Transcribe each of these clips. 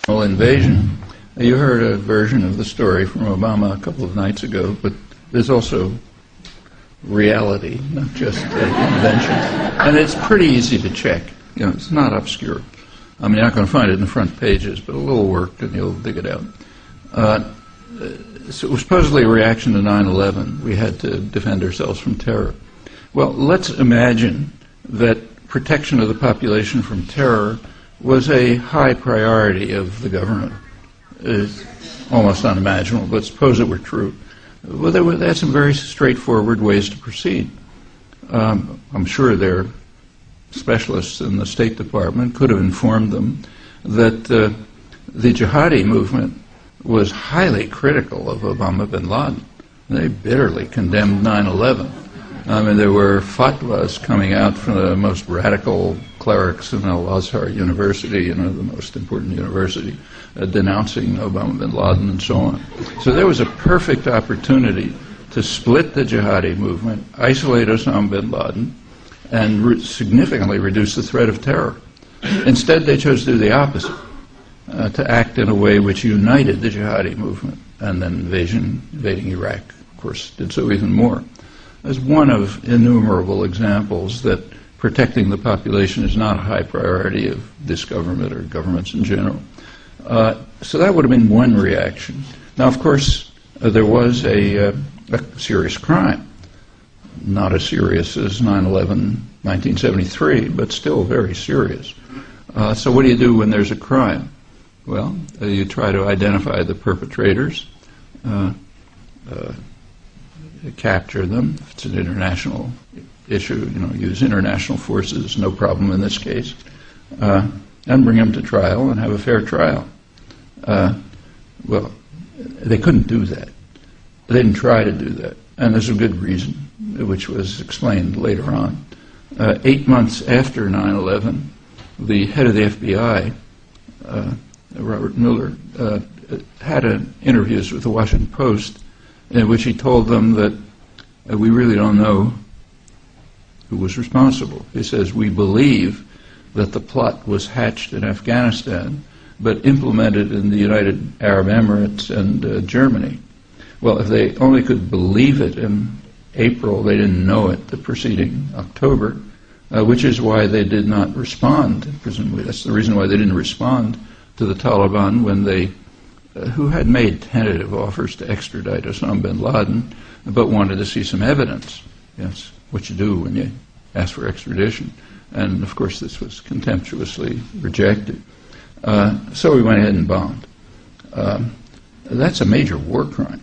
Invasion. You heard a version of the story from Obama a couple of nights ago, but there's also reality, not just a convention. And it's pretty easy to check. You know, it's not obscure. I mean, you're not going to find it in the front pages, but a little work and you'll dig it out. So it was supposedly a reaction to 9/11. We had to defend ourselves from terror. Well, let's imagine that protection of the population from terror was a high priority of the government. It's almost unimaginable, but suppose it were true. Well, they had some very straightforward ways to proceed. I'm sure their specialists in the State Department could have informed them that the jihadi movement was highly critical of Osama bin Laden. They bitterly condemned 9/11. I mean, there were fatwas coming out from the most radical clerics in Al-Azhar University, you know, the most important university, denouncing Osama bin Laden and so on. So there was a perfect opportunity to split the jihadi movement, isolate Osama bin Laden, and significantly reduce the threat of terror. Instead, they chose to do the opposite, to act in a way which united the jihadi movement, and then invading Iraq, of course, did so even more. As one of innumerable examples that protecting the population is not a high priority of this government or governments in general. So that would have been one reaction. Now, of course, there was a serious crime, not as serious as 9/11, 1973, but still very serious. So what do you do when there's a crime? Well, you try to identify the perpetrators, capture them. If it's an international issue, you know, use international forces, no problem in this case, and bring them to trial and have a fair trial. Well, they couldn't do that. They didn't try to do that, and there's a good reason, which was explained later on. 8 months after 9/11, the head of the FBI, Robert Mueller, had interviews with the Washington Post in which he told them that we really don't know who was responsible. He says, we believe that the plot was hatched in Afghanistan, but implemented in the United Arab Emirates and Germany. Well, if they only could believe it in April, they didn't know it the preceding October, which is why they did not respond. Presumably that's the reason why they didn't respond to the Taliban when they who had made tentative offers to extradite Osama bin Laden, but wanted to see some evidence. Yes, what you do when you ask for extradition. And, of course, this was contemptuously rejected. So we went ahead and bombed. That's a major war crime.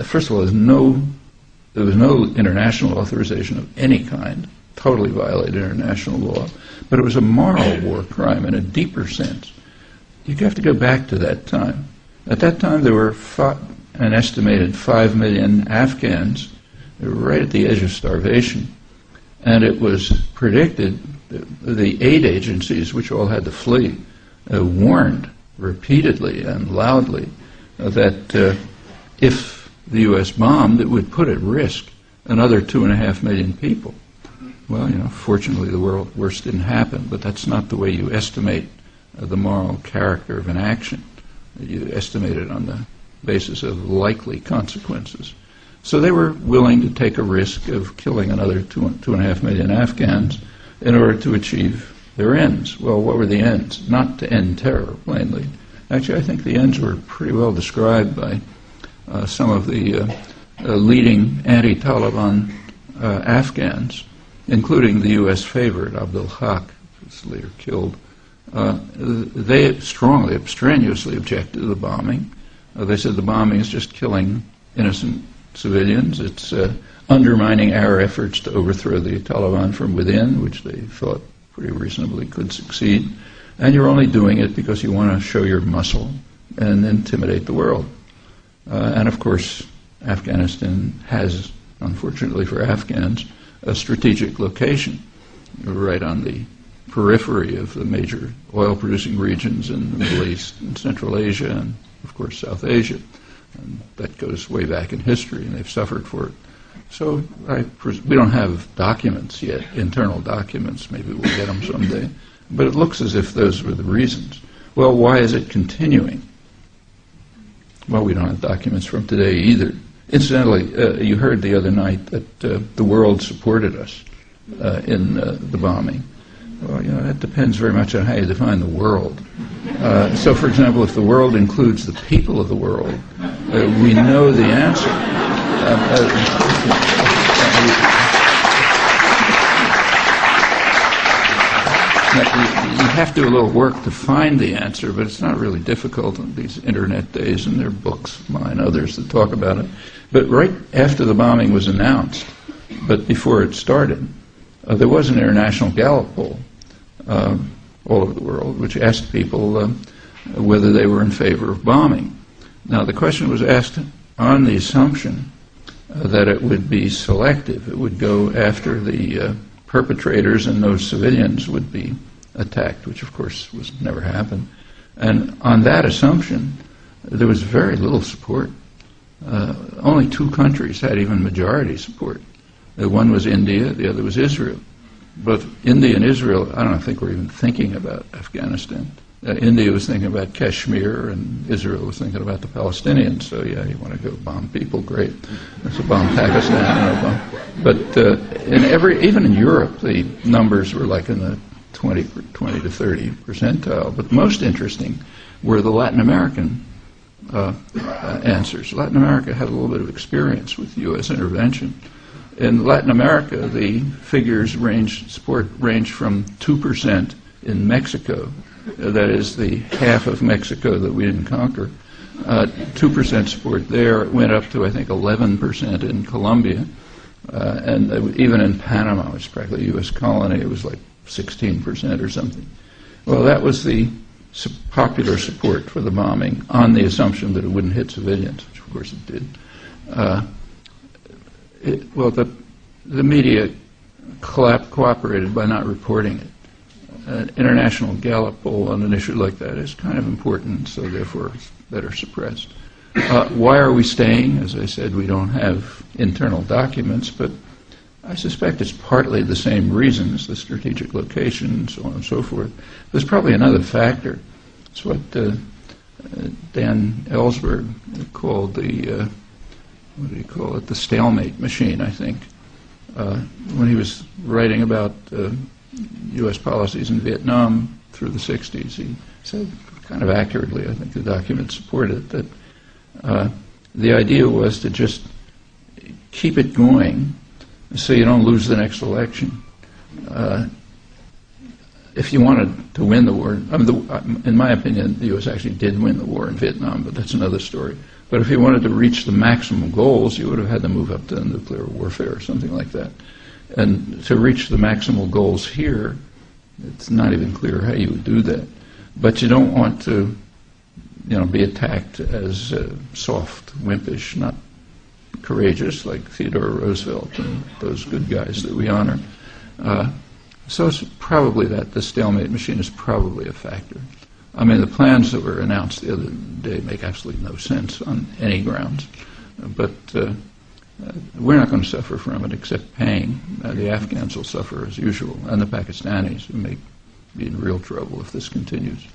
First of all, there was no international authorization of any kind, totally violated international law, but it was a moral war crime in a deeper sense. You have to go back to that time. At that time, there were an estimated 5 million Afghans. They were right at the edge of starvation. And it was predicted that the aid agencies, which all had to flee, warned repeatedly and loudly that if the U.S. bombed, it would put at risk another 2.5 million people. Well, you know, fortunately the worst didn't happen, but that's not the way you estimate the moral character of an action. You estimate it on the basis of likely consequences. So they were willing to take a risk of killing another 2.5 million Afghans in order to achieve their ends. Well, what were the ends? Not to end terror, plainly. Actually, I think the ends were pretty well described by some of the leading anti-Taliban Afghans, including the U.S. favorite, Abdul Haq, who was later killed. They strongly, strenuously objected to the bombing. They said the bombing is just killing innocent civilians. It's undermining our efforts to overthrow the Taliban from within, which they thought pretty reasonably could succeed. And you're only doing it because you want to show your muscle and intimidate the world. And of course, Afghanistan has, unfortunately for Afghans, a strategic location right on the periphery of the major oil-producing regions in the Middle East and Central Asia and, of course, South Asia. And that goes way back in history, and they've suffered for it. So we don't have documents yet, internal documents. Maybe we'll get them someday. But it looks as if those were the reasons. Well, why is it continuing? Well, we don't have documents from today either. Incidentally, you heard the other night that the world supported us in the bombing. Well, that depends very much on how you define the world. So, for example, if the world includes the people of the world, we know the answer. You have to do a little work to find the answer, but it's not really difficult in these internet days, and there are books, mine, others, that talk about it. But right after the bombing was announced, but before it started, there was an international Gallup poll all over the world, which asked people whether they were in favor of bombing. Now, the question was asked on the assumption that it would be selective. It would go after the perpetrators, and no civilians would be attacked, which, of course, never happened. And on that assumption, there was very little support. Only 2 countries had even majority support. One was India, the other was Israel. Both India and Israel, I don't think were even thinking about Afghanistan. India was thinking about Kashmir, and Israel was thinking about the Palestinians. So, yeah, you want to go bomb people, great. Let's bomb Pakistan. But even in Europe, the numbers were like in the 20 to 30 percentile. But most interesting were the Latin American answers. Latin America had a little bit of experience with U.S. intervention. In Latin America, the figures support range from 2% in Mexico, that is the half of Mexico that we didn't conquer. 2% support there. It went up to, I think, 11% in Colombia. And even in Panama, which is practically a U.S. colony, it was like 16% or something. Well, that was the popular support for the bombing on the assumption that it wouldn't hit civilians, which of course it did. The media cooperated by not reporting it. An international Gallup poll on an issue like that is kind of important, so therefore it's better suppressed. Why are we staying? As I said, we don't have internal documents, but I suspect it's partly the same reasons, the strategic location and so on and so forth. There's probably another factor. It's what Dan Ellsberg called the, what did he call it, the stalemate machine, I think. When he was writing about U.S. policies in Vietnam through the 60s, he said kind of accurately, I think the documents support it, that the idea was to just keep it going so you don't lose the next election. If you wanted to win the war, in my opinion, the U.S. actually did win the war in Vietnam, but that's another story. But if you wanted to reach the maximum goals, you would have had to move up to nuclear warfare or something like that. And to reach the maximal goals here, it's not even clear how you would do that. But you don't want to, be attacked as soft, wimpish, not courageous, like Theodore Roosevelt and those good guys that we honor. So it's probably that the stalemate machine is probably a factor. I mean, the plans that were announced the other day make absolutely no sense on any grounds. But we're not going to suffer from it except paying. The Afghans will suffer as usual, and the Pakistanis, who may be in real trouble if this continues.